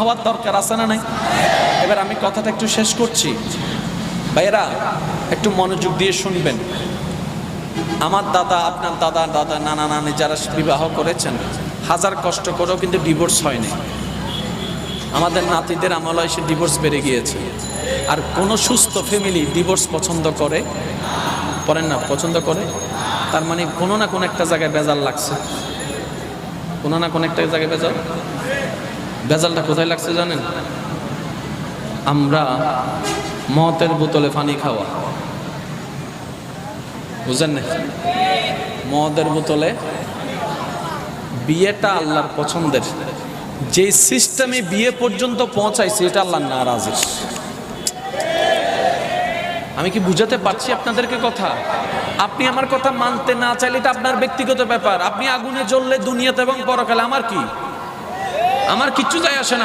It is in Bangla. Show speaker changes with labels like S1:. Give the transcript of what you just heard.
S1: হওয়ার দরকার আছে না নাই? এবার আমি কথাটা একটু শেষ করছি। ভাইয়েরা একটু মনোযোগ দিয়ে শুনবেন। আমার দাদা, আপনার দাদা, দাদা, নানা নানি যারা বিবাহ করেছেন, হাজার কষ্ট করেও কিন্তু ডিভোর্স হয়নি। আমাদের নাতিদের আমলে এসে ডিভোর্স বেড়ে গিয়েছে। আর কোনো সুস্থ ফ্যামিলি ডিভোর্স পছন্দ করে না? পছন্দ করে। তার মানে কোনো না কোনো একটা জায়গায় বেজাল লাগছে, কোনো না কোনো একটা জায়গায় বেজালটা কোথায় লাগছে জানেন? আমরা মদের বোতলে পানি খাওয়া, বুঝেন না? মদের বোতলে বিয়েটা আল্লাহর পছন্দের, যে সিস্টেমে বিয়ে পর্যন্ত পৌঁছাইছে এটা আল্লাহর নারাজির। আমি কি বুঝাতে পারছি আপনাদেরকে কথা? আপনি আমার কথা মানতে না চাইলে এটা আপনার ব্যক্তিগত ব্যাপার। আপনি আগুনে জ্বললে দুনিয়াতে এবং পরকালে আমার কিচ্ছু যায় আসে না।